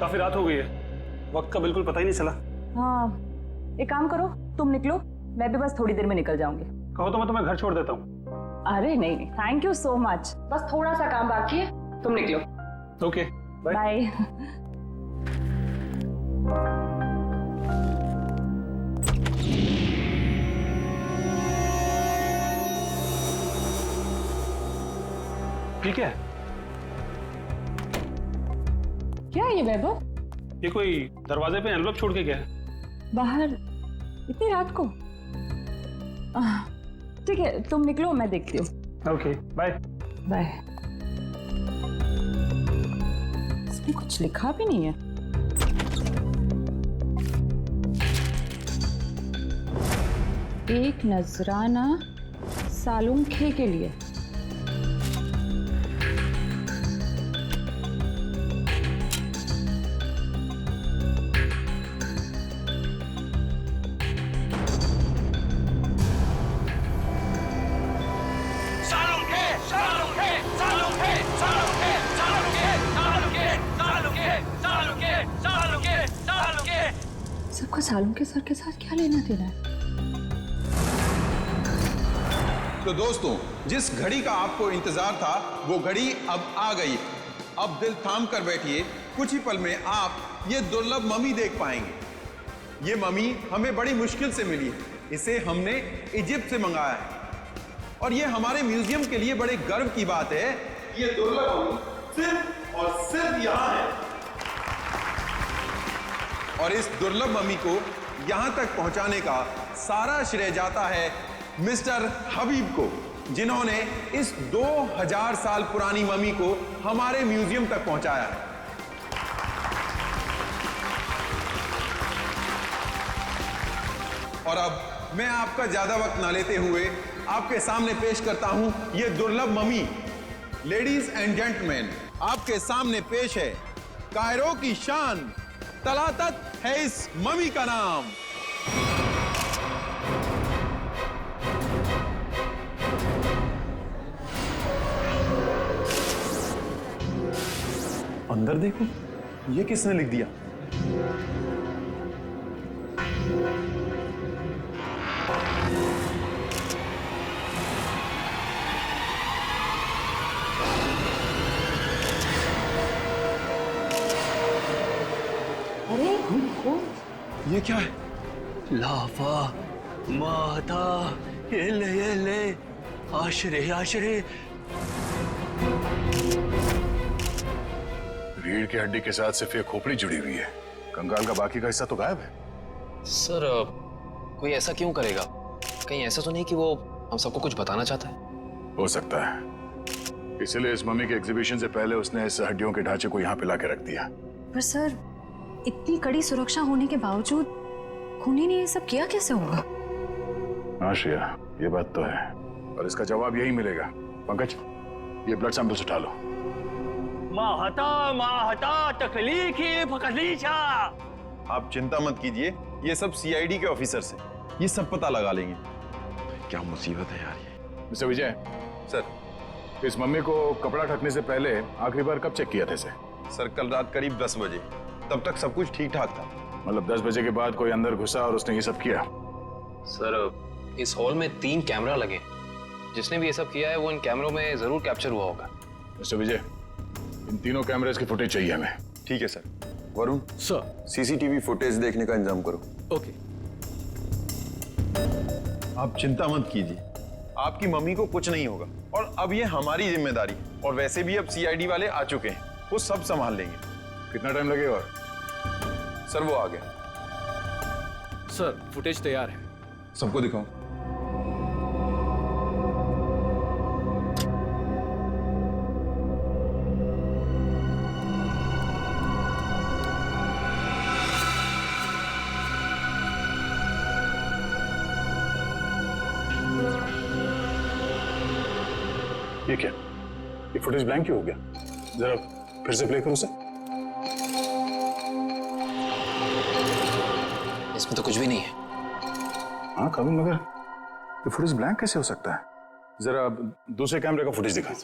काफी रात हो गई है, वक्त का बिल्कुल पता ही नहीं चला। हाँ, एक काम करो, तुम निकलो, मैं भी बस थोड़ी देर में निकल जाऊंगी। कहो तो मैं तुम्हें घर छोड़ देता हूँ। अरे नहीं नहीं, थैंक यू सो मच, बस थोड़ा सा काम बाकी है, तुम निकलो। Okay, bye. बाय। ठीक है, क्या है ये वैभव? ये कोई दरवाजे पे एनवलप छोड़ के गया है। बाहर इतनी रात को? ठीक है, तुम निकलो, मैं देखती हूँ। Okay, bye. बाय। इसमें कुछ लिखा भी नहीं है। एक नजराना सालुंखे के लिए। सबका सालुंखे सर के साथ क्या लेना देना है? तो दोस्तों, जिस घड़ी का आपको इंतजार था वो घड़ी अब आ गई। अब दिल थाम कर बैठिए, कुछ ही पल में आप ये दुर्लभ मम्मी देख पाएंगे। ये मम्मी हमें बड़ी मुश्किल से मिली है, इसे हमने इजिप्ट से मंगाया है और ये हमारे म्यूजियम के लिए बड़े गर्व की बात है। ये दुर्लभ मम्मी सिर्फ और सिर्फ यहाँ है और इस दुर्लभ मम्मी को यहां तक पहुंचाने का सारा श्रेय जाता है मिस्टर हबीब को, जिन्होंने इस 2000 साल पुरानी मम्मी को हमारे म्यूजियम तक पहुंचाया है। और अब मैं आपका ज्यादा वक्त ना लेते हुए आपके सामने पेश करता हूं ये दुर्लभ मम्मी। लेडीज एंड जेंटलमैन, आपके सामने पेश है कायरो की शान, तलातत है इस मम्मी का नाम। अंदर देखो, ये किसने लिख दिया? अरे ये क्या है? लाफा माता ये ले आशरे आशरे। रीढ़ की हड्डी के साथ सिर्फ ये खोपड़ी जुड़ी हुई है, कंकाल का बाकी का हिस्सा तो गायब है। सर कोई ऐसा क्यों करेगा? कहीं ऐसा तो नहीं कि वो हम सबको कुछ बताना चाहता है? हो सकता है, इसलिए इस मम्मी के एग्जीबिशन से पहले उसने इस हड्डियों के ढांचे को यहाँ पे लाके रख दिया। पर सर, इतनी कड़ी सुरक्षा होने के बावजूद खूनी ने ये सब किया कैसे होगा? हाँ श्रेया, ये बात तो है और इसका जवाब यही मिलेगा। पंकज, ये ब्लड सैंपल्स उठा लो। माहता तकलीफ कलीचा। आप चिंता मत कीजिए, ये सब सीआईडी के ऑफिसर्स हैं, ये सब पता लगा लेंगे। क्या मुसीबत है यार ये। मिस्टर विजय सर, इस मम्मी को कपड़ा ढकने से पहले आखिरी बार कब चेक किया था इसे? सर कल रात करीब 10 बजे, तब तक सब कुछ ठीक ठाक था। मतलब 10 बजे के बाद कोई अंदर घुसा और उसने ये सब किया? सर इस हॉल में 3 कैमरा लगे, जिसने भी ये सब किया है वो इन कैमरों में जरूर कैप्चर हुआ होगा। मिस्टर विजय, इन तीनों कैमरेज की फुटेज चाहिए हमें। ठीक है sir. Varun sir, CCTV footage देखने का इंतजाम करो। ओके। आप चिंता मत कीजिए, आपकी मम्मी को कुछ नहीं होगा और अब ये हमारी जिम्मेदारी है। और वैसे भी अब सीआईडी वाले आ चुके हैं, वो सब संभाल लेंगे। कितना टाइम लगेगा? और सर वो आ गया। सर फुटेज तैयार है। सबको दिखाओ। ये क्या? ये फुटेज ब्लैंक क्यों हो गया? जरा फिर से प्ले करो उसे। इसमें तो कुछ भी नहीं है। हाँ कभी, मगर ये फुटेज ब्लैंक कैसे हो सकता है? जरा दूसरे कैमरे का फुटेज दिखा।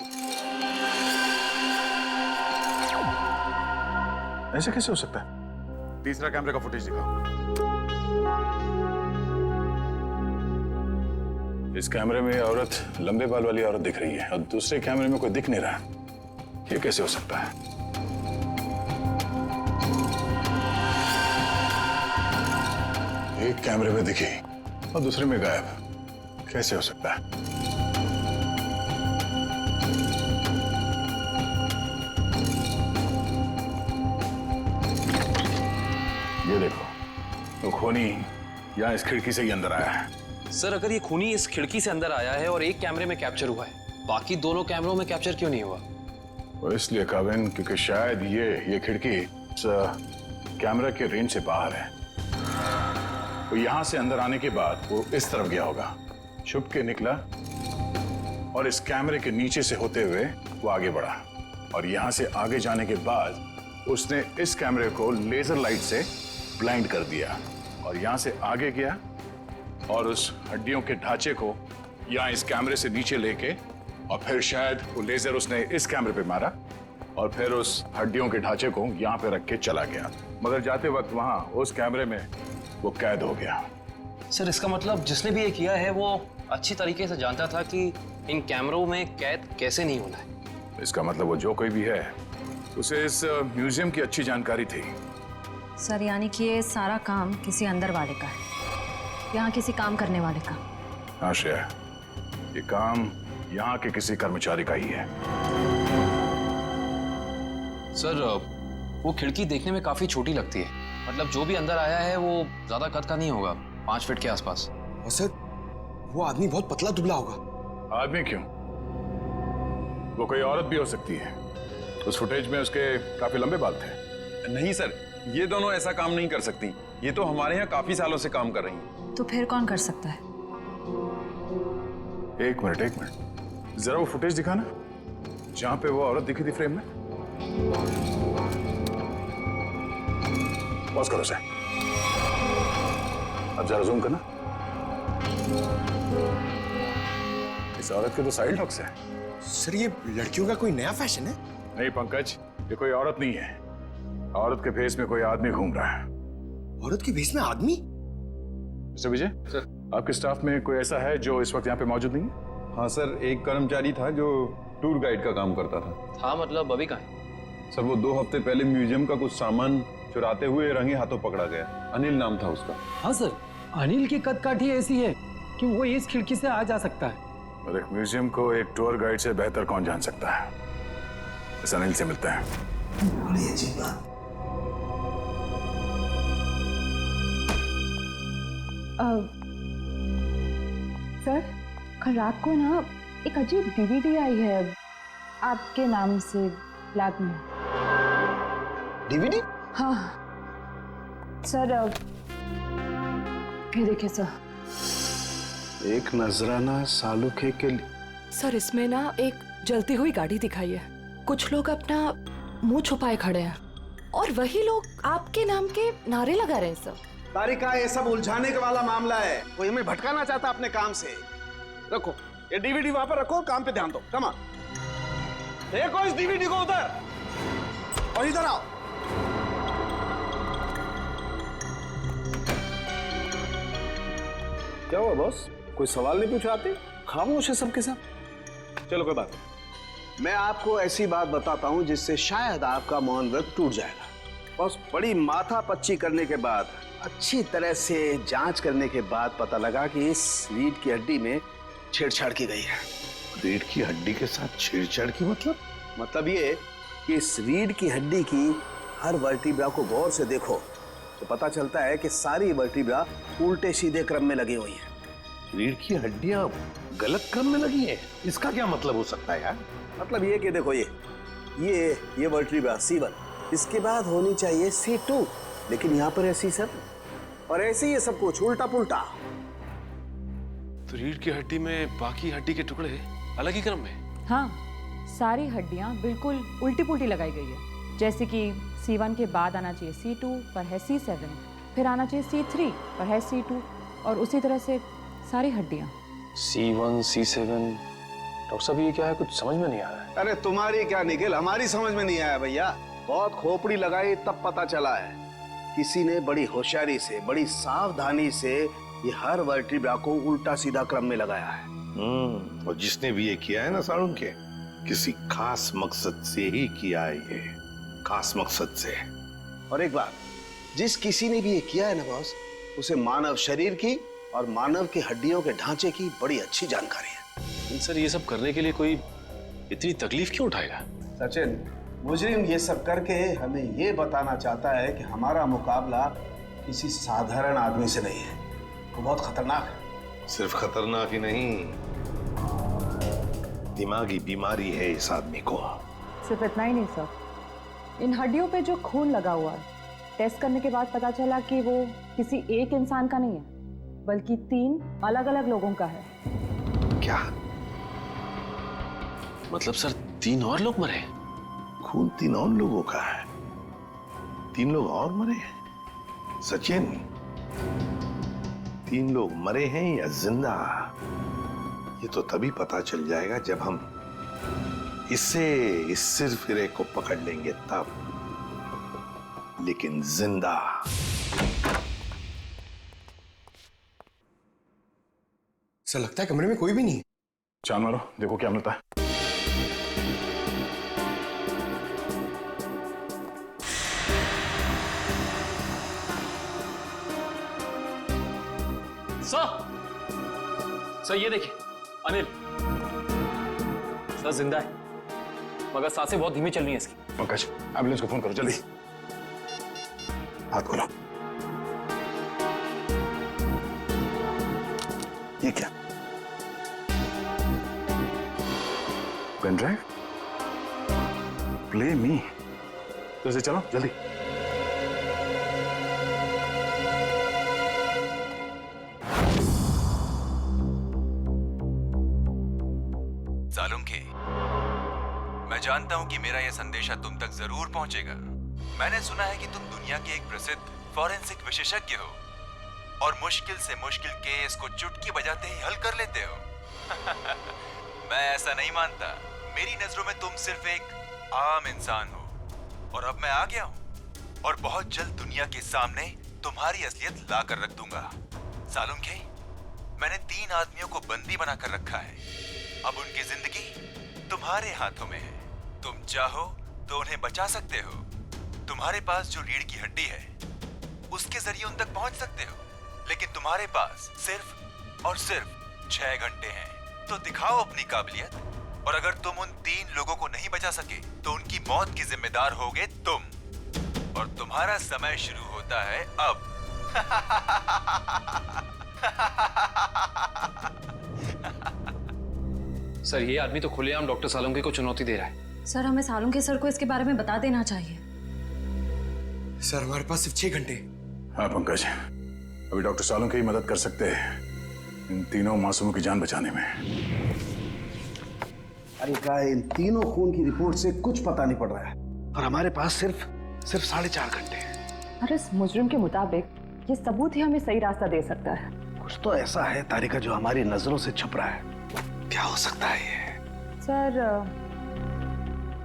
ऐसे कैसे हो सकता है? तीसरा कैमरे का फुटेज दिखाओ। इस कैमरे में औरत, लंबे बाल वाली औरत दिख रही है और दूसरे कैमरे में कोई दिख नहीं रहा। ये कैसे हो सकता है? एक कैमरे में दिखी और दूसरे में गायब। कैसे हो सकता है? ये देखो, वो खूनी यहाँ इस खिड़की से ही अंदर आया है। सर अगर ये खूनी इस खिड़की से अंदर आया है और एक कैमरे में कैप्चर हुआ है, बाकी दोनों कैमरों में कैप्चर क्यों नहीं हुआ? वो इसलिए काविन, क्योंकि शायद ये खिड़की इस कैमरा के रेंज से बाहर है। वो यहां से अंदर आने के बाद वो इस तरफ गया होगा, छुप के निकला और इस कैमरे के नीचे से होते हुए वो आगे बढ़ा और यहां से आगे जाने के बाद उसने इस कैमरे को लेजर लाइट से ब्लाइंड कर दिया और यहां से आगे गया और उस हड्डियों के ढांचे को यहां इस कैमरे से नीचे लेके और फिर शायद वो लेजर उसने इस कैमरे पे मारा और फिर उस हड्डियों के ढांचे को यहां पे रख के चला गया, मगर जाते वक्त वहां उस कैमरे में वो कैद हो गया। सर इसका मतलब जिसने भी ये किया है वो अच्छी तरीके से जानता था कि इन कैमरों में कैद कैसे नहीं होना है। इसका मतलब वो जो कोई भी है उसे इस म्यूजियम की अच्छी जानकारी थी। सर यानी कि ये सारा काम किसी अंदर वाले का है, यहाँ किसी काम करने वाले का। हाँ श्रेया, ये काम यहाँ के किसी कर्मचारी का ही है। सर वो खिड़की देखने में काफी छोटी लगती है, मतलब जो भी अंदर आया है वो ज्यादा कद का नहीं होगा, 5 फीट के आसपास। और सर वो आदमी बहुत पतला दुबला होगा। आदमी क्यों, वो कोई औरत भी हो सकती है। उस फुटेज में उसके काफी लंबे बाल थे। नहीं सर, ये दोनों ऐसा काम नहीं कर सकती। ये तो हमारे यहाँ काफी सालों से काम कर रही हैं। तो फिर कौन कर सकता है? एक मिनट, जरा वो फुटेज दिखाना जहां पे वो औरत दिखी थी फ्रेम में। पॉज करो सर, अब जरा जूम करना। इस औरत के तो साइड लॉक्स है। सर ये लड़कियों का कोई नया फैशन है? नहीं पंकज, ये कोई औरत नहीं है। औरत के भेस में कोई आदमी घूम रहा है। औरत के भेस में आदमी? मिस्टर विजय सर, आपके स्टाफ में कोई ऐसा है जो इस वक्त यहाँ पे मौजूद नहीं है? हाँ सर, एक कर्मचारी था जो टूर गाइड का काम करता था। हाँ मतलब अभी कहाँ है? सर वो 2 हफ्ते पहले म्यूजियम का कुछ सामान चुराते हुए रंगे हाथों पकड़ा गया। अनिल नाम था उसका। हाँ सर, अनिल की कदकाठी ऐसी है कि वो इस खिड़की से आ जा सकता है। और एक म्यूजियम को एक टूर गाइड से बेहतर कौन जान सकता है। इस अनिल से मिलते हैं। बड़ी अजीब बात। सर, कल रात को ना एक अजीब डीवीडी आई है आपके नाम से लैब में। डीवीडी? हाँ सर, ये देखिए सर। एक नजराना सालूखे के लिए। सर इसमें ना एक जलती हुई गाड़ी दिखाई है, कुछ लोग अपना मुंह छुपाए खड़े हैं और वही लोग आपके नाम के नारे लगा रहे हैं सर। तारिका, ये सब उलझाने के वाला मामला है, कोई हमें भटकाना चाहता अपने काम से। रखो ये डीवीडी वहां पर रखो, काम पे ध्यान दो। कमा देखो इस डीवीडी को उधर और इधर आओ। क्या हुआ बॉस, कोई सवाल नहीं पूछा? आते खामोश है सबके सब। चलो कोई बात नहीं, मैं आपको ऐसी बात बताता हूं जिससे शायद आपका मौन व्रत टूट जाएगा। बॉस, बड़ी माथा पच्ची करने के बाद, अच्छी तरह से जांच करने के बाद पता लगा कि इस रीढ़ की हड्डी में छेड़छाड़ की गई है। रीढ़ की हड्डी के साथ छेड़छाड़ की मतलब ये कि इस रीढ़ की हड्डी की हर वर्टिब्रा को गौर से देखो तो पता चलता है कि सारी वर्टिब्रा उल्टे सीधे क्रम में लगी हुई है। रीढ़ की हड्डियां गलत क्रम में लगी है, इसका क्या मतलब हो सकता है यार? मतलब ये कि देखो ये वर्टिब्रा C1, इसके बाद होनी चाहिए C2, लेकिन यहाँ पर है C7 और ऐसे ही ये सब कुछ उल्टा पुल्टा। तो रीढ़ की हड्डी में बाकी हड्डी के टुकड़े अलग ही क्रम में? हाँ, सारी हड्डियां बिल्कुल उल्टी पुल्टी लगाई गई है। जैसे कि C1 के बाद आना चाहिए C2 पर है C7, फिर आना चाहिए C3 पर है C2 और उसी तरह से सारी हड्डियां। C1, C7, डॉक्टर साहब ये क्या है, कुछ समझ में नहीं आ रहा है। अरे तुम्हारी क्या निकल, हमारी समझ में नहीं आया भैया। बहुत खोपड़ी लगाई तब पता चला है किसी ने बड़ी होशियारी से, बड़ी सावधानी से ये हर वर्टिब्रा को उल्टा सीधा क्रम में लगाया है। और जिसने भी ये किया है ना साळुंखे, किसी खास मकसद से ही किया है ये, खास मकसद से। और एक बात, जिस किसी ने भी ये किया है ना बॉस, उसे मानव शरीर की और मानव की हड्डियों के ढांचे की बड़ी अच्छी जानकारी है। सर ये सब करने के लिए कोई इतनी तकलीफ क्यों उठाएगा? सचिन, मुजरिम ये सब करके हमें ये बताना चाहता है कि हमारा मुकाबला किसी साधारण आदमी से नहीं है, वो बहुत खतरनाक है। सिर्फ खतरनाक ही नहीं, दिमागी बीमारी है इस आदमी को। सिर्फ इतना ही नहीं सर, इन हड्डियों पे जो खून लगा हुआ है, टेस्ट करने के बाद पता चला कि वो किसी एक इंसान का नहीं है, बल्कि 3 अलग अलग लोगों का है। क्या मतलब सर 3 और लोग मरे? खून 3 और लोगों का है? 3 लोग और मरे हैं? सचिन, 3 लोग मरे हैं या जिंदा, ये तो तभी पता चल जाएगा जब हम इस सिरफिरे को पकड़ लेंगे तब। लेकिन जिंदा। ऐसा लगता है कमरे में कोई भी नहीं है। चाल मारो, देखो क्या मिलता है। सर ये देखिए, अनिल सर जिंदा है, मगर सांसें बहुत धीमी चल रही हैं इसकी। पंकज, एम्बुलेंस को फोन करो जल्दी। हाथ खोलो। ये क्या? Pen drive? Play me. तो इसे चलो जल्दी। सालुंखे, मैं जानता हूं कि मेरा यह संदेशा तुम तक जरूर पहुंचेगा। मैंने सुना है कि तुम दुनिया के एक प्रसिद्ध फॉरेंसिक विशेषज्ञ हो और मुश्किल से मुश्किल केस को चुटकी बजाते ही हल कर लेते हो। मैं ऐसा नहीं मानता। मेरी नजरों में तुम सिर्फ एक आम इंसान हो और अब मैं आ गया हूं और बहुत जल्द दुनिया के सामने तुम्हारी असलियत ला कर रख दूंगा। सालुंखे, मैंने 3 आदमियों को बंदी बनाकर रखा है। अब उनकी जिंदगी तुम्हारे हाथों में है। तुम चाहो तो उन्हें बचा सकते हो। तुम्हारे पास जो रीढ़ की हड्डी है उसके जरिए उन तक पहुंच सकते हो, लेकिन तुम्हारे पास सिर्फ और सिर्फ 6 घंटे हैं। तो दिखाओ अपनी काबिलियत, और अगर तुम उन 3 लोगों को नहीं बचा सके तो उनकी मौत की जिम्मेदार होगे तुम, और तुम्हारा समय शुरू होता है अब। सर ये आदमी तो खुलेआम डॉक्टर सालुंखे को चुनौती दे रहा है। सर, हमें सालुंखे सर को इसके बारे में बता देना चाहिए। सर, हमारे पास सिर्फ 6 घंटे। हाँ पंकज, अभी डॉक्टर सालुंखे ही मदद कर सकते हैं इन 3 मासूमों की जान बचाने में। अरे क्या, इन 3 खून की रिपोर्ट से कुछ पता नहीं पड़ रहा है और हमारे पास सिर्फ 4.5 घंटे हैं। अरे इस मुजरिम के मुताबिक ये सबूत ही हमें सही रास्ता दे सकता है। कुछ तो ऐसा है तारिका जो हमारी नजरों से छुप रहा है। क्या हो सकता है ये? सर,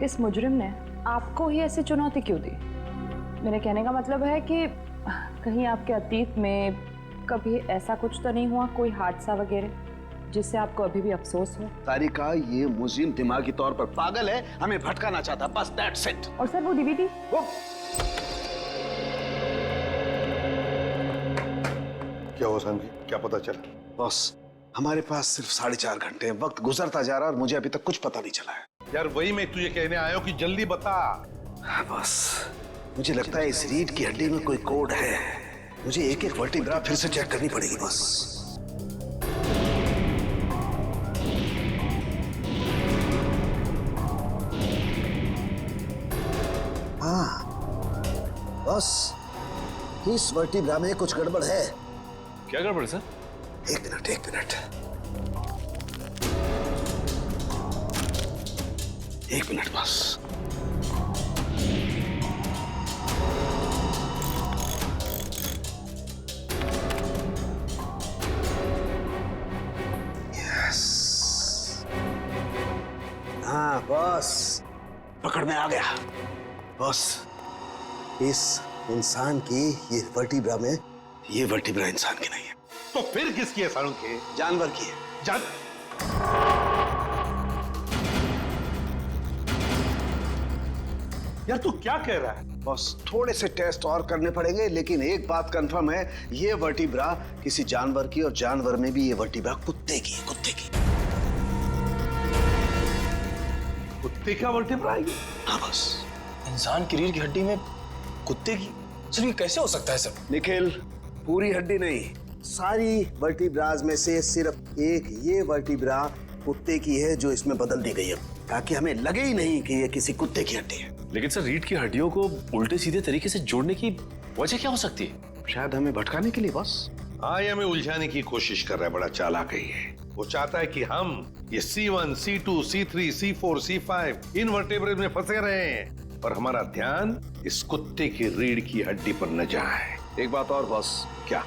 इस मुजरिम ने आपको ही ऐसी चुनौती क्यों दी? मेरे कहने का मतलब है कि कहीं आपके अतीत में कभी ऐसा कुछ तो नहीं हुआ, कोई हादसा वगैरह जिससे आपको अभी भी अफसोस हो? तारिका, ये मुजरिम दिमागी तौर पर पागल है, हमें भटकाना चाहता, बस दैट्स इट। और सर वो डीवीडी? क्या हुआ सामने? क्या पता चला? बॉस, हमारे पास सिर्फ 4.5 घंटे हैं। वक्त गुजरता जा रहा है और मुझे अभी तक कुछ पता नहीं चला है। यार वही मैं तुझे कहने आया हूं कि जल्दी बता। बस मुझे लगता है इस रीढ़ की हड्डी में कोई कोड है। मुझे एक एक वर्टिब्रा फिर से चेक करनी पड़ेगी बस। हाँ बस, इस वर्टिब्रा में कुछ गड़बड़ है। क्या गड़बड़ सर? एक मिनट। एक मिनट बस। हाँ बस, पकड़ में आ गया। बॉस, इस इंसान की ये वर्टिब्रा में, ये वर्टिब्रा इंसान की नहीं है। तो फिर किसकी है सारुण के? जानवर की है। यार तू क्या कह रहा है? बस थोड़े से टेस्ट और करने पड़ेंगे, लेकिन एक बात कंफर्म है, ये वर्टिब्रा किसी जानवर की, और जानवर में भी ये वर्टिब्रा कुत्ते की है, कुत्ते की। कुत्ते का वर्टिब्रा है? हाँ बस। इंसान की रीढ़ की हड्डी में कुत्ते की? सर ये कैसे हो सकता है सर? निखिल, पूरी हड्डी नहीं, सारी वर्टिब्राज में से सिर्फ एक ये वर्टिब्रा कुत्ते की है जो इसमें बदल दी गई है, ताकि हमें लगे ही नहीं कि ये किसी कुत्ते की हड्डी है। लेकिन सर रीढ़ की हड्डियों को उल्टे सीधे तरीके से जोड़ने की वजह क्या हो सकती है? शायद हमें भटकाने के लिए बस। हाँ, ये हमें उलझाने की कोशिश कर रहा है, बड़ा चालाक है ये। वो चाहता है कि हम ये C1, C2, C3, C4, C5 इन वर्टेब्रेज में फंसे रहे हैं और हमारा ध्यान इस कुत्ते की रीढ़ की हड्डी पर न जाए। एक बात और बॉस। क्या?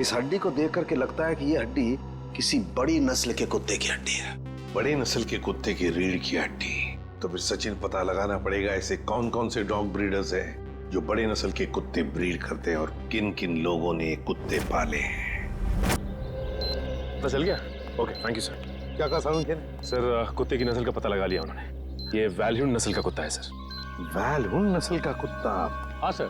इस हड्डी को देख करके लगता है कि ये हड्डी किसी बड़ी नस्ल के कुत्ते की हड्डी है। बड़े नस्ल के कुत्ते की रीढ़ की हड्डी? तो फिर सचिन पता लगाना पड़ेगा ऐसे कौन कौन से डॉग ब्रीडर्स हैं जो बड़े नस्ल के कुत्ते ब्रीड करते हैं और किन किन लोगों ने कुत्ते पाले हैं। पता चल गया? Okay, thank you sir. क्या कहा सारुण के? सर कुत्ते की नस्ल का पता लगा लिया उन्होंने। ये वैल्यून नस्ल का कुत्ता है सर। वैल्यून नस्ल का कुत्ता? हाँ सर,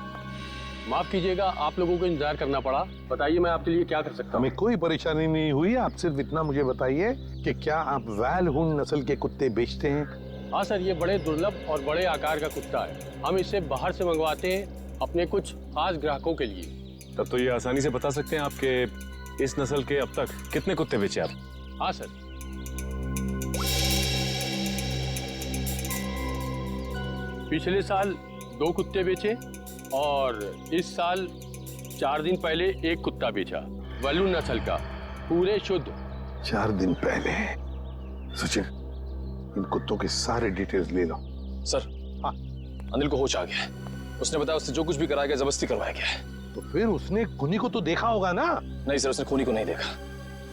माफ कीजिएगा आप लोगों को इंतजार करना पड़ा। बताइए मैं आपके लिए क्या कर सकता हूँ? हमें कोई परेशानी नहीं हुई, आप सिर्फ इतना मुझे बताइए कि क्या आप वैल्यून नस्ल के कुत्ते बेचते हैं? हाँ सर, ये बड़े दुर्लभ और बड़े आकार का कुत्ता है। हम इसे बाहर से मंगवाते हैं अपने कुछ खास ग्राहकों के लिए। तब तो ये आसानी से बता सकते हैं आपके इस नस्ल के अब तक कितने कुत्ते बेचे आप? हाँ सर, पिछले साल 2 कुत्ते बेचे और इस साल 4 दिन पहले 1 कुत्ता बेचा, वैल्यून नस्ल का, पूरे शुद्ध। 4 दिन पहले? सचिन, इन कुत्तों के सारे डिटेल्स ले लो। सर, हाँ, अनिल को होश आ गया है। उसने बताया उससे जो कुछ भी कराया गया जबरदस्ती करवाया गया है। तो फिर उसने खूनी को तो देखा होगा ना? नहीं सर, उसने खूनी को नहीं देखा।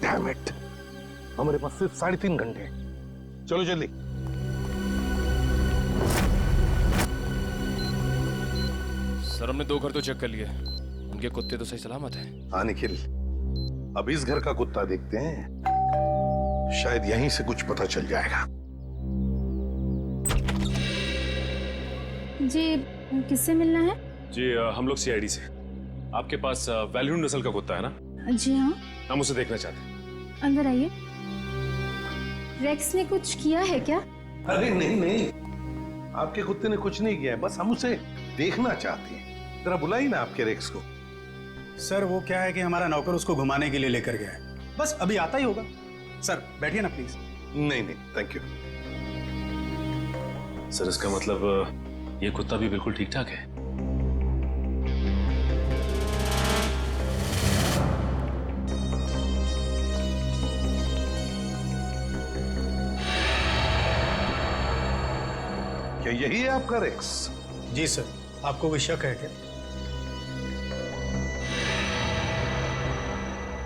डैम इट, हमारे पास सिर्फ 3.5 घंटे। चलो जल्दी। सर हमने 2 घर तो चेक कर लिए, उनके कुत्ते तो सही सलामत हैं। हाँ निखिल, अब इस घर का कुत्ता देखते हैं, शायद यहीं से कुछ पता चल जाएगा। जी, किससे मिलना है? जी हम लोग CID से। आपके पास वैल्यून नस्ल का कुत्ता है ना? जी हाँ। हम उसे देखना चाहते हैं। अंदर आइए। रेक्स ने कुछ किया है क्या? अरे नहीं, आपके कुत्ते ने कुछ नहीं किया है, बस हम उसे देखना चाहते हैं। जरा बुलाइए ना आपके रेक्स को। सर वो क्या है कि हमारा नौकर उसको घुमाने के लिए लेकर गया है, बस अभी आता ही होगा। सर बैठिए ना प्लीज। नहीं थैंक यू। सर इसका मतलब ये कुत्ता भी बिल्कुल ठीक ठाक है? क्या यही है आपका रेक्स? जी सर, आपको कोई शक है क्या?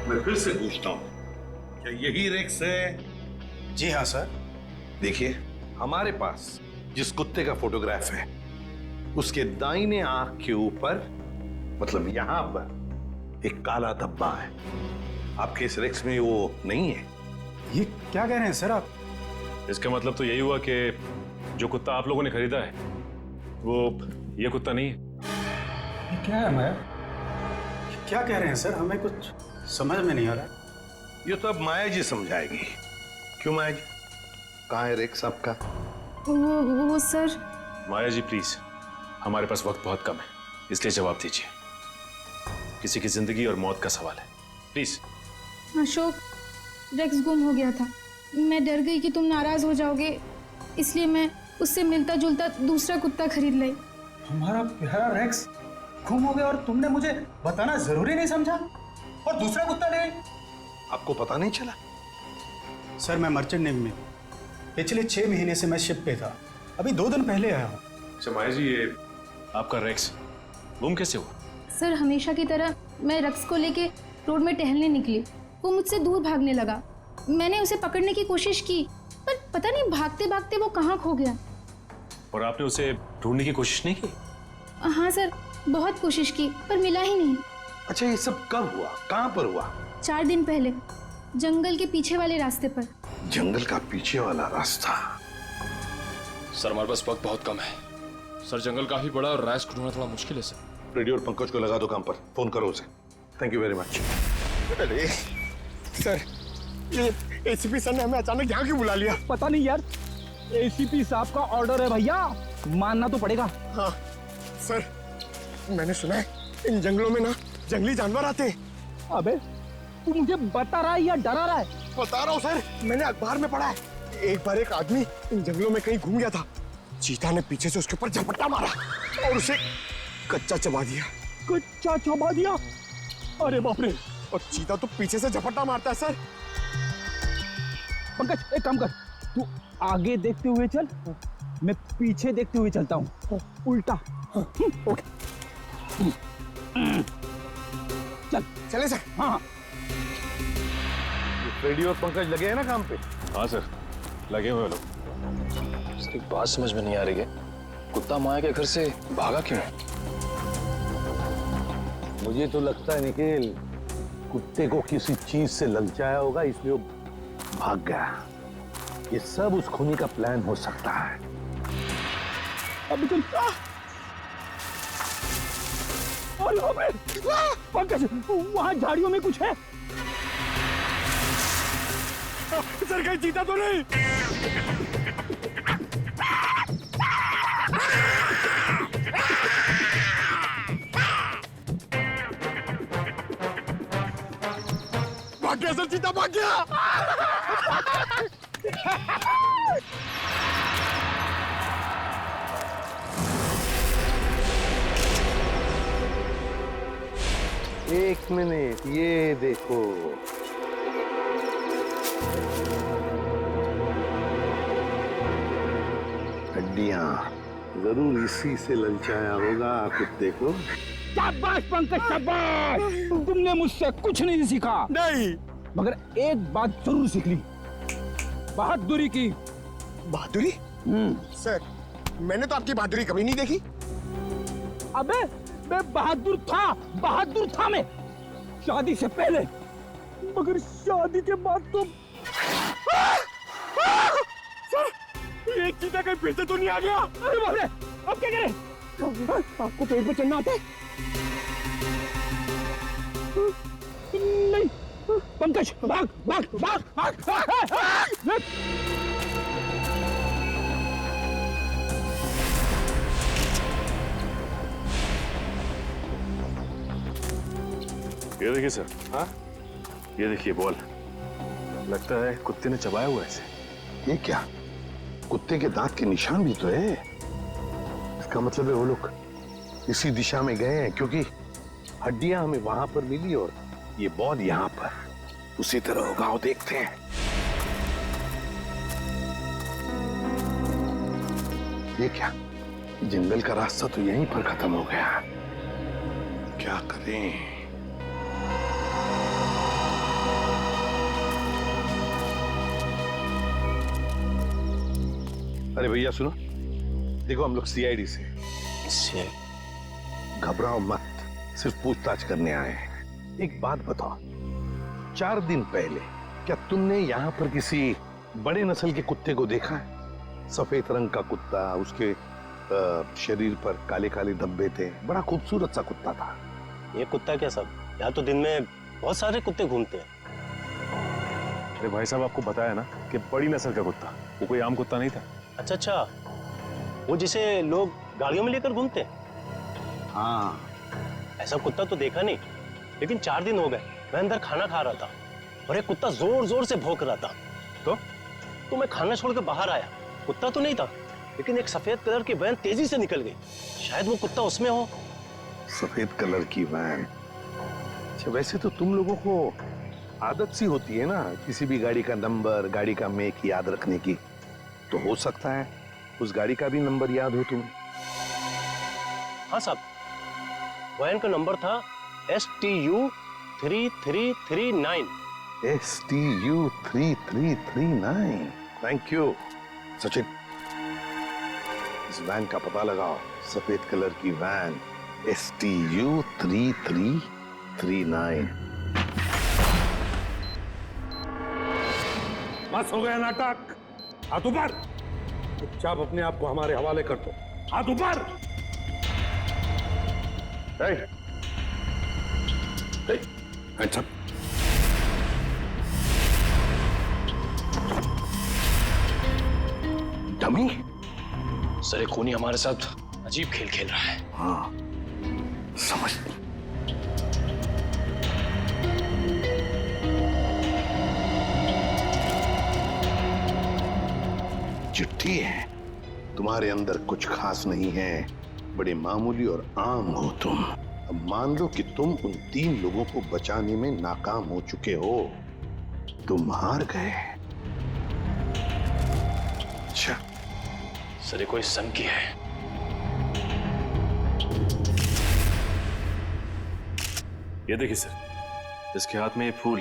मैं फिर से पूछता हूं, क्या यही रेक्स है? जी हाँ सर। देखिए, हमारे पास जिस कुत्ते का फोटोग्राफ है उसके दाहिने आंख के ऊपर, मतलब यहां पर एक काला धब्बा है। आपके इस रेक्स में वो नहीं है। ये क्या कह रहे हैं सर आप? इसका मतलब तो यही हुआ कि जो कुत्ता आप लोगों ने खरीदा है वो ये कुत्ता नहीं है। ये क्या है माया? क्या कह रहे हैं सर? हमें कुछ समझ में नहीं आ रहा। ये तो अब माया जी समझाएगी। क्यों माया जी, कहाँ है रेक्स आपका? वो सर। माया जी प्लीज, हमारे पास वक्त बहुत कम है, इसलिए जवाब दीजिए। किसी की जिंदगी और मौत का सवाल है, प्लीज। अशोक, रेक्स गुम हो गया था। मैं डर गई कि तुम नाराज हो जाओगे, इसलिए मैं उससे मिलता जुलता दूसरा कुत्ता खरीद लाई। हमारा प्यारा रेक्स गुम हो गया और तुमने मुझे बताना जरूरी नहीं समझा और दूसरा कुत्ता ले? आपको पता नहीं चला? सर मैं मर्चेंट नेवी में पिछले 6 महीने से मैं शिप पे था, अभी 2 दिन पहले आया हूँ। अच्छा माया जी, ये आपका रेक्स गुम कैसे हुआ? सर हमेशा की तरह मैं रेक्स को लेके रोड में टहलने निकली। वो मुझसे दूर भागने लगा। मैंने उसे पकड़ने की कोशिश की, पर पता नहीं भागते भागते वो कहाँ खो गया। और आपने उसे ढूंढने की कोशिश नहीं की? हाँ सर, बहुत कोशिश की पर मिला ही नहीं। अच्छा, ये सब कब हुआ, कहाँ पर हुआ? 4 दिन पहले, जंगल के पीछे वाले रास्ते पर। जंगल का पीछे वाला रास्ता? सर हमारे पास वक्त बहुत कम है। सर जंगल काफी बड़ा और राइस को ढूंढना थोड़ा मुश्किल है सर। रेडियो और पंकज को लगा दो काम पर, फोन करो उसे। Thank you very much. अरे सर, ये एसीपी सर ने हमें अचानक यहाँ क्यों बुला लिया? पता नहीं यार, एसीपी साहब का ऑर्डर है भैया, मानना तो पड़ेगा। हाँ सर, मैंने सुना है इन जंगलों में ना जंगली जानवर आते हैं। अबे तू मुझे बता रहा है या डरा रहा है? बता रहा हूँ सर, मैंने अखबार में पढ़ा है। एक बार एक आदमी इन जंगलों में कहीं घूम गया था, चीता ने पीछे से उसके ऊपर झपट्टा मारा और उसे कच्चा चबा दिया। कच्चा चबा दिया? अरे बाप रे! और चीता तो पीछे से झपट्टा मारता है सर। पंकज एक काम कर, तू आगे देखते हुए चल, मैं पीछे देखते हुए चलता हूँ, उल्टा। ओके चल। चले सर। हाँ। रेडियो और पंकज लगे हैं ना काम पे? हाँ सर, लगे हुए लोग। सर एक बात समझ में नहीं आ रही है, कुत्ता माया के घर से भागा क्यों? मुझे तो लगता है निखिल, कुत्ते को किसी चीज से ललचाया होगा, इसलिए वो भाग गया। ये सब उस खूनी का प्लान हो सकता है। अब चल। पंकज, वहाँ झाड़ियों में कुछ है? सर कहीं चीता तो नहीं? भाग गया सर, चीता भाग गया। एक मिनट, ये देखो। हड्डियां, जरूर इसी से ललचाया होगा कुत्ते को। शाबाश पंकज, शाबाश! तुमने मुझसे कुछ नहीं सीखा। नहीं, मगर एक बात जरूर सीख ली, बहादुरी की। बहादुरी? सर, मैंने तो आपकी बहादुरी कभी नहीं देखी। अबे मैं बहादुर था मैं, शादी से पहले, मगर शादी के बाद तो। सर, ये चीता कहीं फिर से तो नहीं आ गया? अरे बाप रे, अब क्या करें? आपको पेड़ पे चढ़ना आता है? नहीं, पंकज भाग भाग भाग भाग, भाग। ये देखिए सर। हाँ, ये देखिए बॉल, लगता है कुत्ते ने चबाया हुआ है इसे। ये क्या, कुत्ते के दांत के निशान भी तो है। इसका मतलब है वो लोग इसी दिशा में गए हैं, क्योंकि हड्डियां हमें वहां पर मिली और ये बॉल यहाँ पर। उसी तरह होगा, वो देखते हैं। ये क्या, जंगल का रास्ता तो यहीं पर खत्म हो गया। क्या करें? अरे भैया सुनो, देखो हम लोग सीआईडी से। घबराओ मत, सिर्फ पूछताछ करने आए हैं। एक बात बताओ, 4 दिन पहले क्या तुमने यहाँ पर किसी बड़े नस्ल के कुत्ते को देखा है? सफेद रंग का कुत्ता, उसके शरीर पर काले काले धब्बे थे, बड़ा खूबसूरत सा कुत्ता था। ये कुत्ता क्या सब, यहाँ तो दिन में बहुत सारे कुत्ते घूमते हैं। अरे भाई साहब, आपको बताया ना कि बड़ी नस्ल का कुत्ता, वो कोई आम कुत्ता नहीं था। अच्छा अच्छा, वो जिसे लोग गाड़ियों में लेकर घूमते हैं? हाँ। ऐसा कुत्ता तो देखा नहीं, लेकिन 4 दिन हो गए मैं अंदर खाना खा रहा था और एक कुत्ता जोर जोर से भौंक रहा था। तो मैं खाना छोड़कर बाहर आया, कुत्ता तो नहीं था, लेकिन एक सफेद कलर की वैन तेजी से निकल गई। शायद वो कुत्ता उसमें हो। सफेद कलर की वैन? अच्छा, वैसे तो तुम लोगों को आदत सी होती है ना किसी भी गाड़ी का नंबर, गाड़ी का मेक याद रखने की, तो हो सकता है उस गाड़ी का भी नंबर याद हो तुम्हें। हाँ साहब, वैन का नंबर था STU 3339। STU 3339। Thank you Sachin, इस वैन का पता लगाओ। सफेद कलर की वैन STU 3339। बस हो गया नाटक। हाथ ऊपर। चुपचाप अपने आप को हमारे हवाले कर दो। हाथ ऊपर। अच्छा डमी। सर ये खूनी हमारे साथ अजीब खेल खेल रहा है। हाँ समझ। चिट्ठी है। तुम्हारे अंदर कुछ खास नहीं है, बड़े मामूली और आम हो तुम। अब मान लो कि तुम उन 3 लोगों को बचाने में नाकाम हो चुके हो, तुम हार गए। अच्छा सर ये कोई सन की है। ये देखिए सर, इसके हाथ में ये फूल,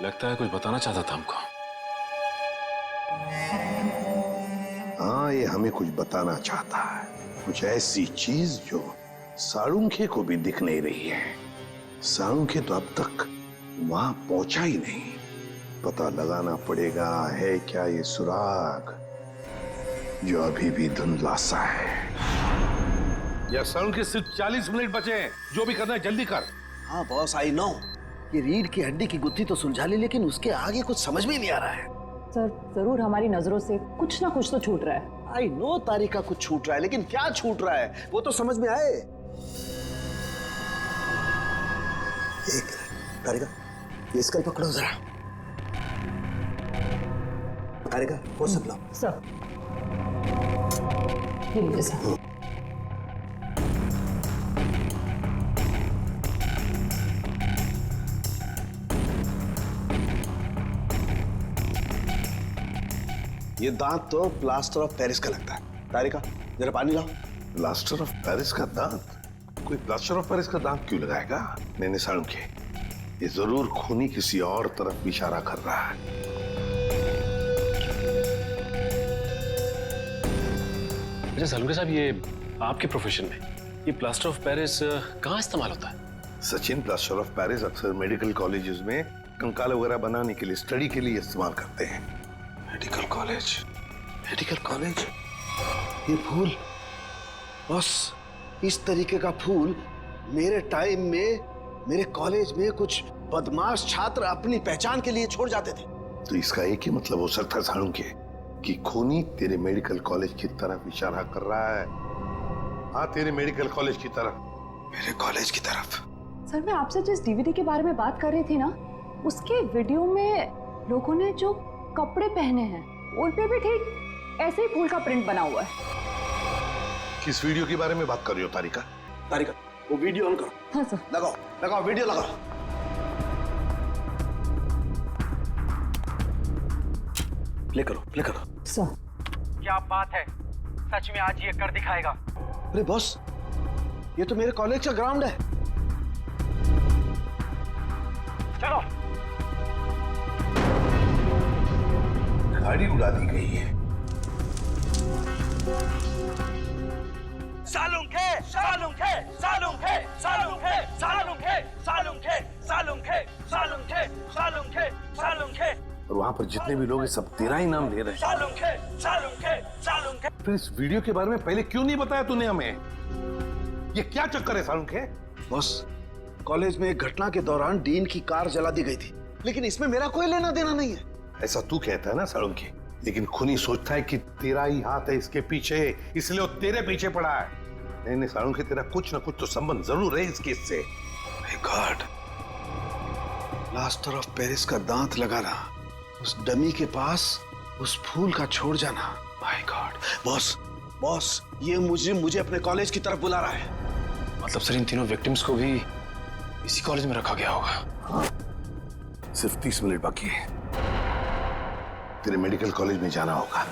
लगता है कुछ बताना चाहता था हमको। हाँ ये हमें कुछ बताना चाहता है, कुछ ऐसी चीज जो साळुंखे को भी दिख नहीं रही है। साळुंखे तो अब तक वहां पहुंचा ही नहीं। पता लगाना पड़ेगा है क्या ये सुराग जो अभी भी धुंधला सा है। या साळुंखे सिर्फ 40 मिनट बचे हैं, जो भी करना है जल्दी कर। हाँ बॉस आई नो, ये रीढ़ की हड्डी की गुत्थी तो सुलझा ली, लेकिन उसके आगे कुछ समझ में नहीं आ रहा है। सर जरूर हमारी नजरों से कुछ ना कुछ तो छूट रहा है। आई नो तारिका कुछ छूट रहा है, लेकिन क्या छूट रहा है वो तो समझ में आए। एक तारिका ये स्कल पकड़ो जरा। तारिका वो सब लो। सर ये लीजिए सर। ये दांत तो प्लास्टर ऑफ पेरिस का लगता है। तारिका जरा पानी लाओ। प्लास्टर ऑफ पेरिस का दांत? कोई प्लास्टर ऑफ पेरिस का दांत क्यों लगाएगा? मैंने साळुंखे, ये जरूर खूनी किसी और तरफ इशारा कर रहा है। अच्छा साळुंखे साहब, ये आपके प्रोफेशन में ये प्लास्टर ऑफ पेरिस कहाँ इस्तेमाल होता है? सचिन, प्लास्टर ऑफ पेरिस अक्सर मेडिकल कॉलेजेस में कंकाल वगैरह बनाने के लिए, स्टडी के लिए इस्तेमाल करते हैं। Medical college, medical college. ये फूल बस, इस तरीके का फूल मेरे टाइम में मेरे कॉलेज में कुछ बदमाश छात्र अपनी पहचान के लिए छोड़ जाते थे। तो इसका एक ही मतलब हो सकता है साळुंखे कि खूनी तेरे मेडिकल कॉलेज की तरफ इशारा कर रहा है। हाँ तेरे मेडिकल कॉलेज की तरफ, मेरे कॉलेज की तरफ। सर मैं आपसे जिस डीवीडी के बारे में बात कर रही थी ना, उसके वीडियो में लोगों ने जो कपड़े पहने हैं उन पे भी ठीक ऐसे ही फूल का प्रिंट बना हुआ है। किस वीडियो के बारे में बात कर रही हो तारिका? तारिका वो वीडियो ऑन करो। हाँ सर। लगाओ लगाओ वीडियो लगाओ। प्ले करो प्ले करो। सर क्या बात है, सच में आज ये कर दिखाएगा। अरे बॉस ये तो मेरे कॉलेज का ग्राउंड है। चलो। गाड़ी उड़ा दी गई है। साळुंखे साळुंखे साळुंखे साळुंखे साळुंखे साळुंखे साळुंखे साळुंखे साळुंखे साळुंखे। और वहां पर जितने भी लोग हैं सब तेरा ही नाम ले रहे हैं। साळुंखे साळुंखे साळुंखे। फिर इस वीडियो के बारे में पहले क्यों नहीं बताया तूने हमें? ये क्या चक्कर है साळुंखे? बॉस कॉलेज में एक घटना के दौरान डीन की कार जला दी गई थी, लेकिन इसमें मेरा कोई लेना देना नहीं है। ऐसा तू कहता है ना साळुंखे, लेकिन खूनी सोचता है कि तेरा ही हाथ है इसके पीछे, इसलिए वो तेरे पीछे पड़ा है। नहीं साळुंखे, तेरा कुछ ना कुछ तो संबंध जरूर है इस केस से। My God, plaster of Paris का दांत लगाना, उस डमी के पास उस फूल का छोड़ जाना। माय गॉड बॉस, बॉस ये मुझे अपने कॉलेज की तरफ बुला रहा है। मतलब सर इन तीनों विक्टिम्स को भी इसी कॉलेज में रखा गया होगा? हाँ, सिर्फ 30 मिनट बाकी है, तेरे मेडिकल कॉलेज में जाना होगा।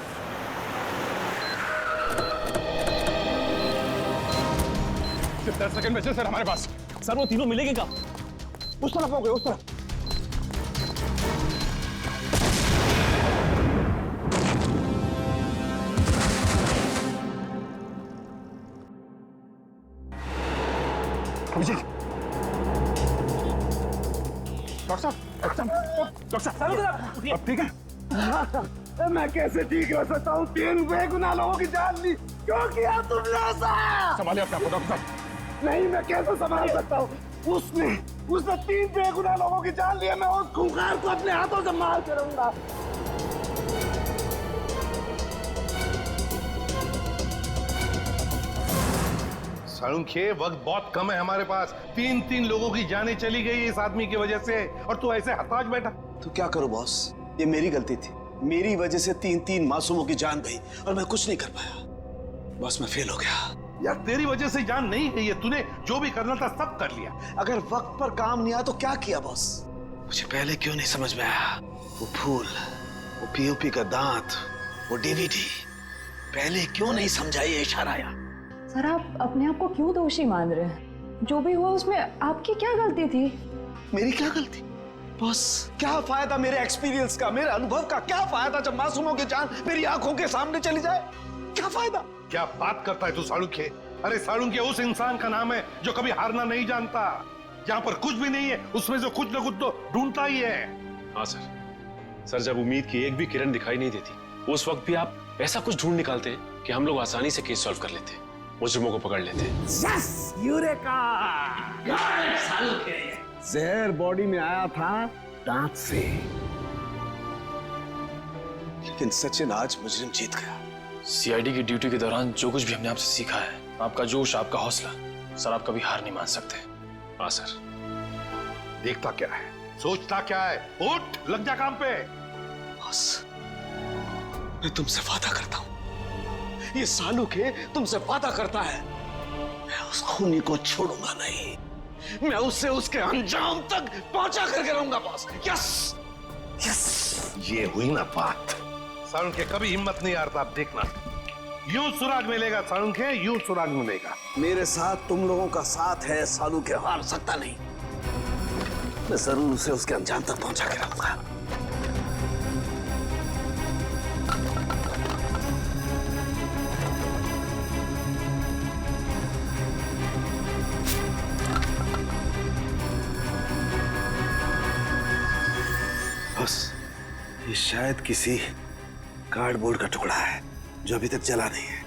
सिर्फ 10 सेकंड बचे सर हमारे पास। सर वो तीनों मिलेंगे क्या? उस तरफ हो गए, उस तरफ। अभिजीत, डॉक्टर साहब, अब ठीक है? मैं कैसे ठीक हो सकता हूँ? 3 बेगुनाह लोगों की जान ली, क्यों किया तुमने ऐसा? संभालिए अपने आप को डॉक्टर साहब। नहीं, मैं कैसे संभाल सकता हूँ? उसने 3 बेगुनाह लोगों की जान ली है। मैं उस खूंखार को अपने हाथों से मार करूंगा। साळुंखे, वक्त बहुत कम है हमारे पास। 3 लोगों की जानें चली गई इस आदमी की वजह से, और तू ऐसे हताश बैठा। तो क्या करूं बॉस? ये मेरी गलती थी। मेरी वजह से 3 मासूमों की जान गई और मैं कुछ नहीं कर पाया। बॉस, मैं फेल हो गया। यार, तेरी वजह से जान नहीं गई है। तूने जो भी करना था सब कर लिया। अगर वक्त पर काम नहीं आया तो क्या किया बॉस? मुझे पहले क्यों नहीं समझ में आया? वो फूल, वो पीओपी का दांत, वो डीवीडी, पहले क्यों नहीं समझा? ये इशारा आया। सर, आप अपने आप को क्यों दोषी मान रहे हैं? जो भी हुआ उसमें आपकी क्या गलती थी? मेरी क्या गलती? बॉस, क्या फायदा मेरे एक्सपीरियंस का, मेरे अनुभव का? क्या फायदा जब मासूमों की जान मेरी आंखों के सामने चली जाए? क्या फायदा? क्या बात करता है तू साळुंखे? अरे साळुंखे उस इंसान का नाम है जो कभी हारना नहीं जानता। जहाँ पर कुछ भी नहीं है उसमें से कुछ न कुछ तो ढूंढता ही है। हाँ सर, जब उम्मीद की एक भी किरण दिखाई नहीं देती, उस वक्त भी आप ऐसा कुछ ढूंढ निकालते कि हम लोग आसानी से केस सॉल्व कर लेते, मुजरिमों को पकड़ लेते। Yes, eureka! जहर बॉडी में आया था दांत से। लेकिन सचिन, आज मुजरिम जीत गया। सीआईडी की ड्यूटी के दौरान जो कुछ भी हमने आपसे सीखा है, आपका जोश, आपका हौसला, सर आप कभी हार नहीं मान सकते। हाँ सर। देखता क्या है, सोचता क्या है? उठ, लग जा काम पे। बॉस, मैं तुमसे वादा करता हूं, ये साळुंखे तुमसे वादा करता है, मैं उस खूनी को छोड़ूंगा नहीं। मैं उससे उसके अंजाम तक पहुंचा करके रहूंगा बॉस। Yes, yes. ये हुई ना बात। साळुंखे कभी हिम्मत नहीं हारता। आप देखना, यूं सुराग मिलेगा साळुंखे, यूं सुराग मिलेगा। मेरे साथ तुम लोगों का साथ है, साळुंखे हार सकता नहीं। मैं जरूर उसे उसके अंजाम तक पहुंचा के रहूंगा। बस, ये शायद किसी कार्डबोर्ड का टुकड़ा है जो अभी तक जला नहीं है।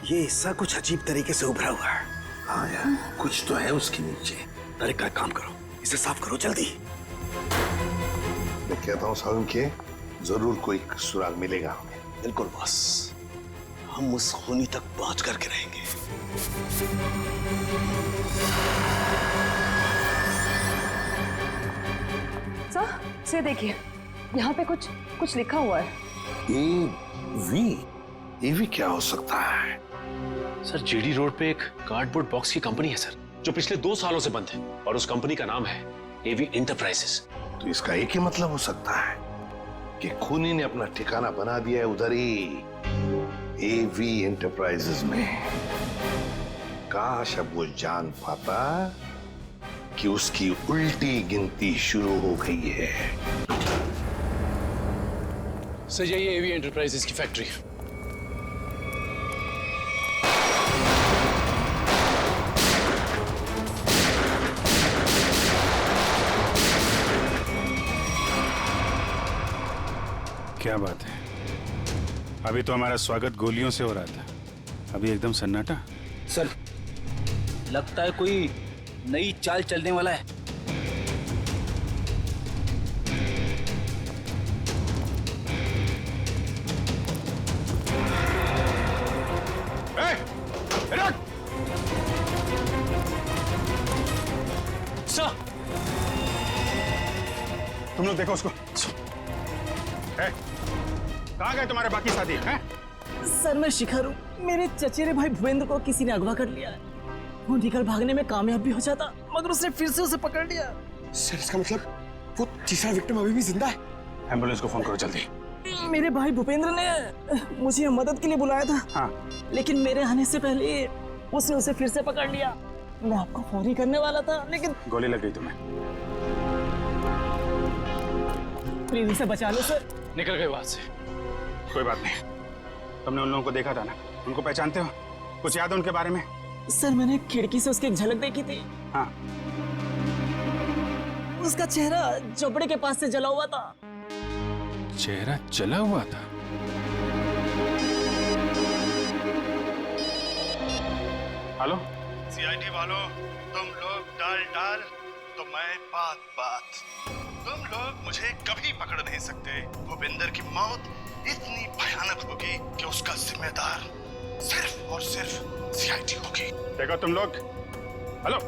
ये हिस्सा कुछ अजीब तरीके से उभरा हुआ है। हाँ यार, कुछ तो है उसके नीचे। अरे का काम करो, इसे साफ करो जल्दी। मैं कहता हूँ साळुंखे, जरूर कोई सुराग मिलेगा हमें। बिल्कुल बॉस, हम उस खूनी तक पहुंच करके रहेंगे। सर, से देखिए, यहाँ पे कुछ लिखा हुआ है। एवी क्या हो सकता है? सर, जीडी रोड पे एक कार्डबोर्ड बॉक्स की कंपनी है सर, जो पिछले 2 सालों से बंद है, और उस कंपनी का नाम है एवी एंटरप्राइजेस। तो इसका एक ही मतलब हो सकता है कि खूनी ने अपना ठिकाना बना दिया है उधर ही, एवी एंटरप्राइजेस में। काश अब वो जान पाता कि उसकी उल्टी गिनती शुरू हो गई है। सर, यही एवी एंटरप्राइजेस की फैक्ट्री। क्या बात है, अभी तो हमारा स्वागत गोलियों से हो रहा था, अभी एकदम सन्नाटा। सर, लगता है कोई नई चाल चलने वाला है। सर, तुम लोग देखो उसको। कहाँ गए तुम्हारे बाकी साथी हैं? सर, मैं शिखर हूँ। मेरे चचेरे भाई भूपेंद्र को किसी ने अगवा कर लिया है। वो निकल भागने में कामयाब भी हो जाता, मगर उसने फिर से उसे पकड़ लिया। सर, इसका मतलब वो तीसरा विक्टिम अभी भी जिंदा है? एम्बुलेंस को फोन करो जल्दी। मेरे भाई भूपेंद्र ने मुझे मदद के लिए बुलाया था। हाँ। लेकिन मेरे आने से पहले उसने उसे फिर से पकड़ लिया। मैं आपको फोन ही करने वाला था, लेकिन गोली लग गई तुम्हें। प्लीज उसे बचा लो सर। निकल गए वहां से। कोई बात नहीं, तुमने उन लोगों को देखा था ना, उनको पहचानते हो? कुछ याद है उनके बारे में? सर मैंने खिड़की से उसकी एक झलक देखी थी। हाँ। उसका चेहरा झोपड़े के पास से जला हुआ था। चेहरा जला हुआ था? हेलो सीआईडी वालों, तुम लोग डाल तो मैं बात। तुम लोग मुझे कभी पकड़ नहीं सकते। भूपेंद्र की मौत इतनी भयानक होगी कि उसका जिम्मेदार सिर्फ और सिर्फ सीआईडी होगी। देखो तुम लोग। हेलो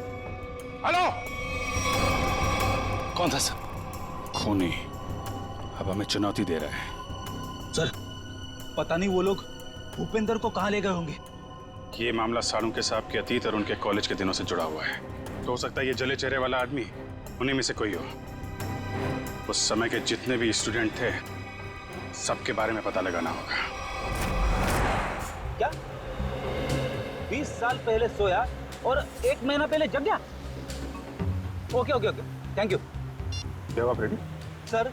हेलो, कौन था सर? खूनी अब हमें चुनौती दे रहा है। सर पता नहीं वो लोग भूपेंद्र को कहाँ ले गए होंगे। ये मामला साळुंके साहब के अतीत और उनके कॉलेज के दिनों से जुड़ा हुआ है। तो हो सकता है ये जले चेहरे वाला आदमी उन्हीं में से कोई हो। उस समय के जितने भी स्टूडेंट थे सबके बारे में पता लगाना होगा। क्या 20 साल पहले सोया और 1 महीना पहले जग गया? Okay, thank you. जवाब रेडी? सर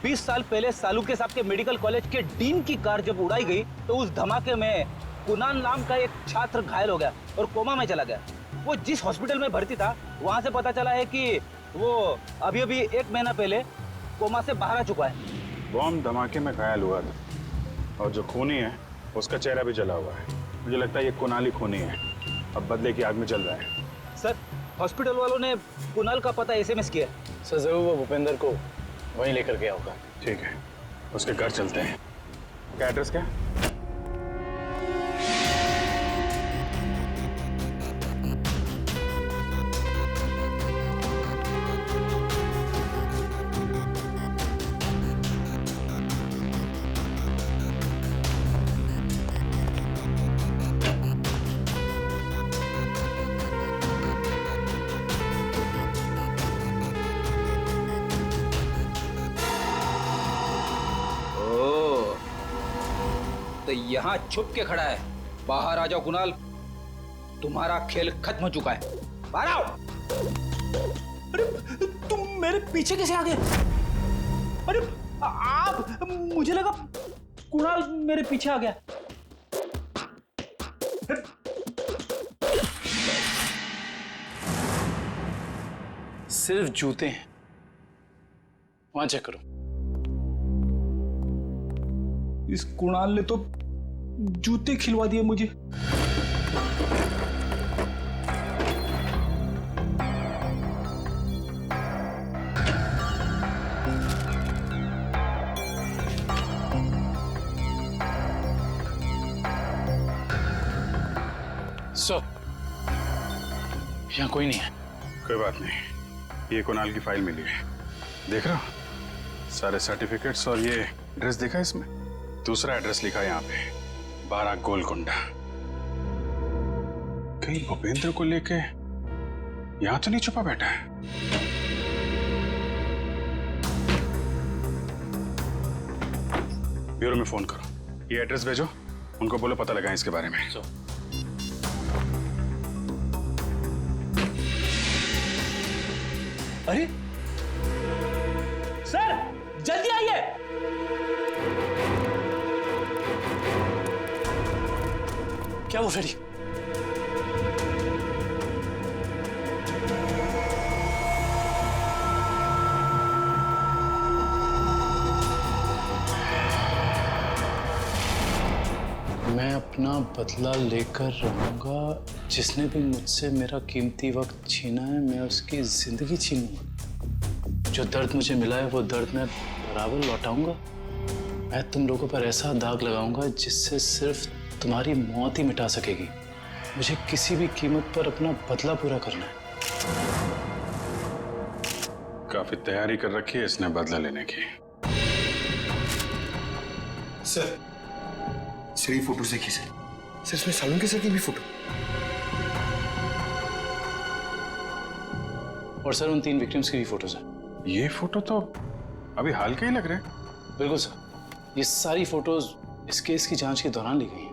20 साल पहले साळुंके साहब के मेडिकल कॉलेज के डीन की कार जब उड़ाई गई तो उस धमाके में कुणाल नाम का एक छात्र घायल हो गया और कोमा में चला गया। वो जिस हॉस्पिटल में भर्ती था वहां से पता चला है कि वो अभी 1 महीना पहले कोमा से बाहर आ चुका है। बॉम्ब धमाके में घायल हुआ था और जो खूनी है उसका चेहरा भी जला हुआ है। मुझे लगता है ये कुणाल ही खूनी है। अब बदले की आग में जल रहा है। सर हॉस्पिटल वालों ने कुणाल का पता एसएमएस किया। सर जरूर वो भूपेंद्र को वहीं लेकर गया होगा। ठीक है, उसके घर चलते हैं। क्या एड्रेस क्या? तो यहाँ छुप के खड़ा है। बाहर आ जाओ कुणाल, तुम्हारा खेल खत्म हो चुका है। बाहर आओ। अरे तुम मेरे पीछे कैसे आ गए? अरे आप, मुझे लगा कुणाल मेरे पीछे आ गया। सिर्फ जूते हैं, वहां चेक करो। इस कुणाल ने तो जूते खिलवा दिए मुझे। सर यहाँ कोई नहीं है। कोई बात नहीं, ये कुणाल की फाइल मिली है। देख रहा हो सारे सर्टिफिकेट्स और ये एड्रेस देखा इसमें। दूसरा एड्रेस लिखा है यहाँ पे, 12 गोलकुंडा। कहीं भूपेंद्र को लेके यहाँ तो नहीं छुपा बैठा है? ब्यूरो में फोन करो, ये एड्रेस भेजो, उनको बोलो पता लगाएं इसके बारे में। अरे सर जल्दी आइए। क्या वो फेरी? मैं अपना बदला लेकर रहूंगा। जिसने भी मुझसे मेरा कीमती वक्त छीना है, मैं उसकी जिंदगी छीनूंगा। जो दर्द मुझे मिला है वो दर्द मैं बराबर लौटाऊंगा। मैं तुम लोगों पर ऐसा दाग लगाऊंगा जिससे सिर्फ तुम्हारी मौत ही मिटा सकेगी। मुझे किसी भी कीमत पर अपना बदला पूरा करना है। काफी तैयारी कर रखी है इसने बदला लेने की। सर सर ये फोटो देखिए सर, इसमें साळुंके सर की भी फोटो। और सर उन 3 विक्टिम्स की भी फोटोज हैं। ये फोटो तो अभी हाल के ही लग रहे हैं। बिल्कुल सर, ये सारी फोटोज इस केस की जांच के दौरान ली गई हैं।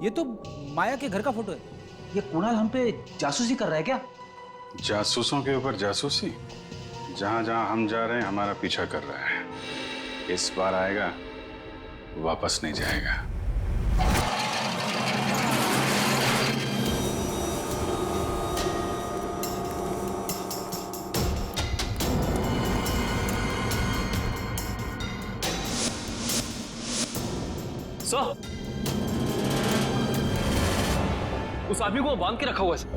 ये तो माया के घर का फोटो है। ये कुणाल हम पे जासूसी कर रहा है क्या? जासूसों के ऊपर जासूसी? जहां जहां हम जा रहे हैं हमारा पीछा कर रहा है। इस बार आएगा, वापस नहीं जाएगा। सर, उस आदमी को बांध के रखा हुआ है सर।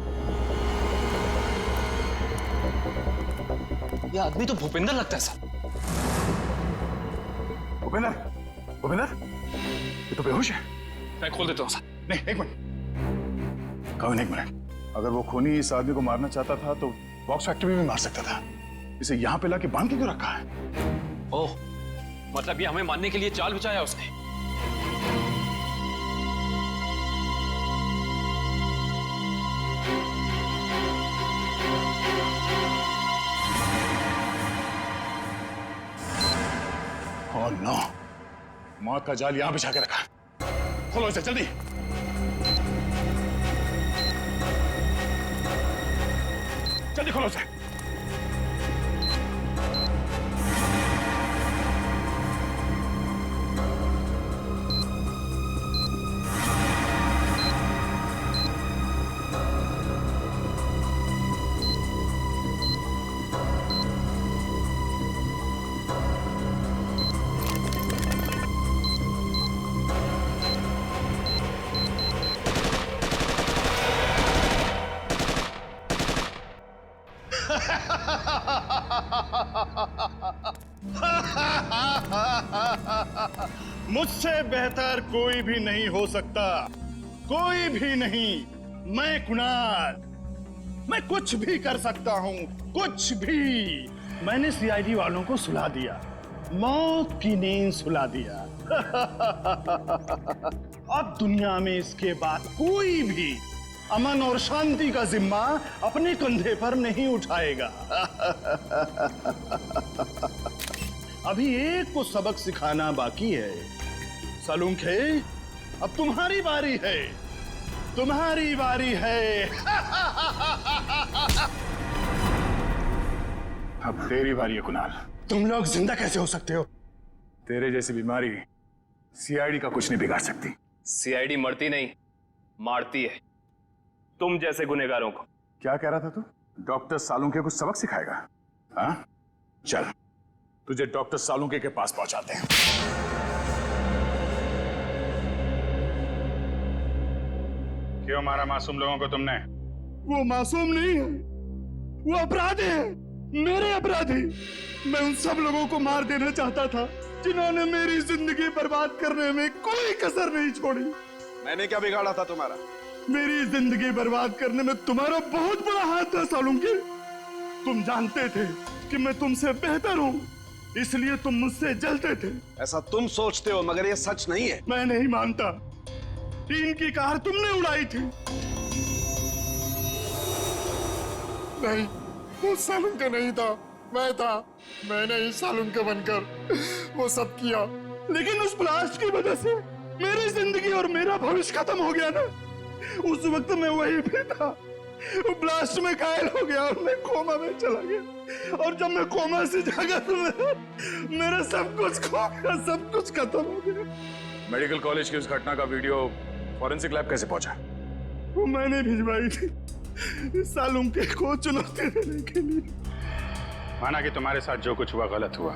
ये आदमी तो भूपेंद्र लगता है सर। भूपेंद्र, भूपेंद्र, ये तो बेहोश है। मैं खोल देता हूँ सर। नहीं, एक मिनट कविन, एक मिनट। अगर वो खूनी इस आदमी को मारना चाहता था तो बॉक्स फैक्ट्री में भी मार सकता था। इसे यहाँ पे लाके बांध के क्यों रखा है? ओह, मतलब ये हमें मारने के लिए चाल बिछाया उसने। ओह नो, मौत का जाल यहां बिछा के रखा। खोलो इसे जल्दी। जल्दी खोलो इसे। मुझसे बेहतर कोई भी नहीं हो सकता, कोई भी नहीं। मैं कुणाल, मैं कुछ भी कर सकता हूं, कुछ भी। मैंने सीआईडी वालों को सुला दिया, मौत की नींद सुला दिया। अब दुनिया में इसके बाद कोई भी अमन और शांति का जिम्मा अपने कंधे पर नहीं उठाएगा। अभी एक को सबक सिखाना बाकी है। सालुंखे, अब तुम्हारी बारी है, तुम्हारी बारी है। अब तेरी बारी है कुणाल। तुम लोग जिंदा कैसे हो सकते हो? तेरे जैसी बीमारी सीआईडी का कुछ नहीं बिगाड़ सकती। सीआईडी मरती नहीं, मारती है तुम जैसे गुनहगारों को। क्या कह रहा था तू? डॉक्टर सालुंके को सबक सिखाएगा? हाँ, चल तुझे डॉक्टर सालुंके के पास पहुंचाते हैं। क्यों मारा मासूम लोगों को तुमने? वो मासूम नहीं है, वो अपराधी है, मेरे अपराधी। मैं उन सब लोगों को मार देना चाहता था जिन्होंने मेरी जिंदगी बर्बाद करने में कोई कसर नहीं छोड़ी। मैंने क्या बिगाड़ा था तुम्हारा? मेरी जिंदगी बर्बाद करने में तुम्हारा बहुत बड़ा हाथ था सालुंके। तुम जानते थे कि मैं तुमसे बेहतर हूँ, इसलिए तुम मुझसे जलते थे। ऐसा तुम सोचते हो, मगर ये सच नहीं है। मैं नहीं मानता। टीन की कार तुमने उड़ाई थी। नहीं, वो सालुंके नहीं था, मैं था। मैंने ही सालुंके बनकर वो सब किया। लेकिन उस ब्लास्ट की वजह से मेरी जिंदगी और मेरा भविष्य खत्म हो गया ना। उस वक्त मैं वहीं पे था, वो ब्लास्ट में घायल हो गया और मैं कोमा में चला गया। और जब मैं कोमा से जागा तो मेरा सब कुछ खो गया, सब कुछ खत्म हो गया। मेडिकल कॉलेज की उस घटना का वीडियो फॉरेंसिक लैब कैसे पहुंचा? वो मैंने भिजवाई थी सालुंके को चुनौती देने के लिए। माना कि तुम्हारे साथ जो कुछ हुआ गलत हुआ,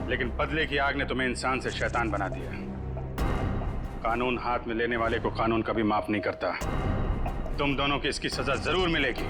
लेकिन बदले की आग ने तुम्हें इंसान से शैतान बना दिया। कानून हाथ में लेने वाले को कानून कभी माफ नहीं करता। तुम दोनों की इसकी सजा जरूर मिलेगी।